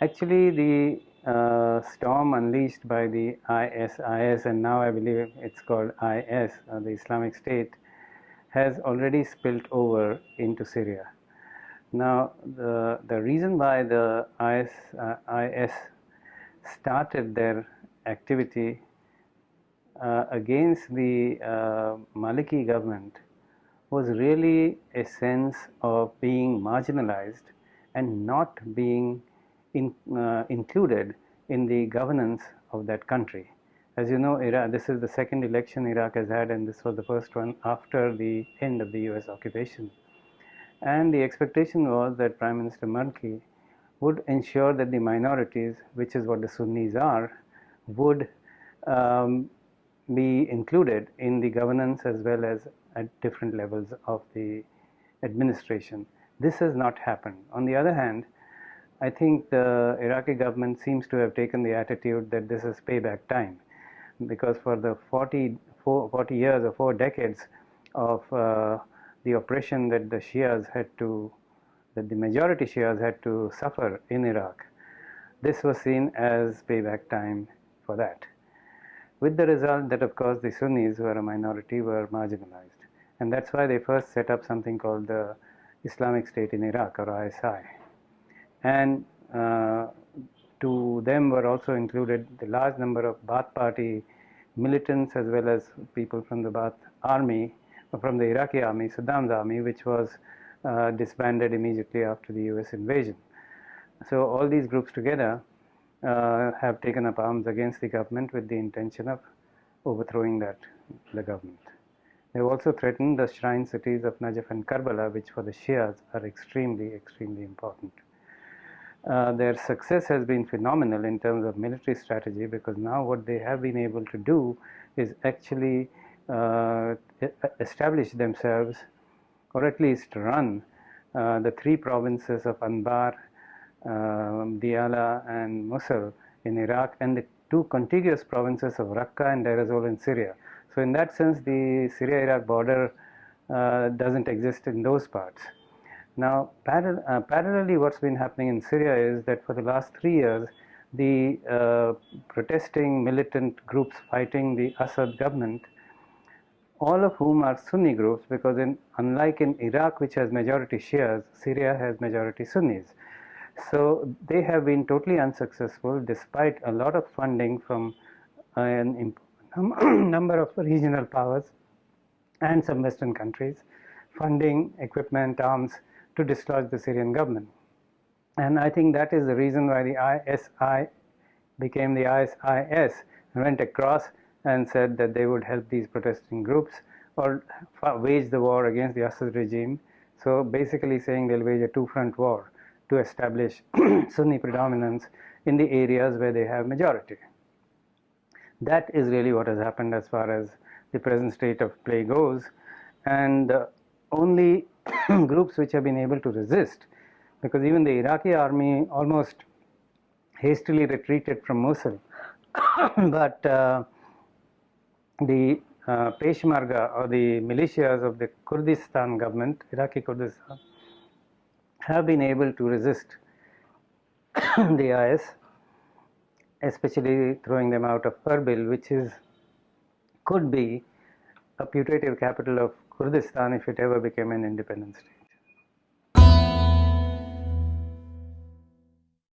Actually, the storm unleashed by the ISIS, and now I believe it's called IS, the Islamic State, has already spilt over into Syria. Now, the reason why the IS started their activity against the Maliki government was really a sense of being marginalized and not being included in the governance of that country. As you know, Iraq, this is the second election Iraq has had, and this was the first one after the end of the US occupation. And the expectation was that Prime Minister Maliki would ensure that the minorities, which is what the Sunnis are, would be included in the governance as well as at different levels of the administration. This has not happened. On the other hand, I think the Iraqi government seems to have taken the attitude that this is payback time, because for the 40 years or 4 decades of the oppression that the Shias had to, that the majority Shias had to suffer in Iraq, this was seen as payback time for that. With the result that, of course, the Sunnis, who are a minority, were marginalized. And that's why they first set up something called the Islamic State in Iraq, or ISI. And to them were also included the large number of Ba'ath Party militants as well as people from the Ba'ath army, from the Iraqi army, Saddam's army, which was disbanded immediately after the US invasion. So all these groups together have taken up arms against the government with the intention of overthrowing the government. They have also threatened the shrine cities of Najaf and Karbala, which for the Shias are extremely, extremely important. Their success has been phenomenal in terms of military strategy, because now what they have been able to do is actually establish themselves, or at least run the 3 provinces of Anbar, Diyala and Mosul in Iraq, and the 2 contiguous provinces of Raqqa and Deir ez-Zor in Syria. So in that sense, the Syria-Iraq border doesn't exist in those parts. Now, parallelly, what's been happening in Syria is that for the last 3 years, the protesting militant groups fighting the Assad government, all of whom are Sunni groups, because unlike in Iraq, which has majority Shias, Syria has majority Sunnis. So they have been totally unsuccessful despite a lot of funding from a number of regional powers and some Western countries, funding, equipment, arms to dislodge the Syrian government. And I think that is the reason why the ISI became the ISIS, and went across and said that they would help these protesting groups or wage the war against the Assad regime. So basically saying they'll wage a 2-front war to establish Sunni predominance in the areas where they have majority. That is really what has happened as far as the present state of play goes. And the only groups which have been able to resist, because even the Iraqi army almost hastily retreated from Mosul, but the Peshmerga, or the militias of the Kurdistan government, Iraqi Kurdistan, have been able to resist the IS, especially throwing them out of Erbil, which could be a putative capital of Kurdistan if it ever became an independent state.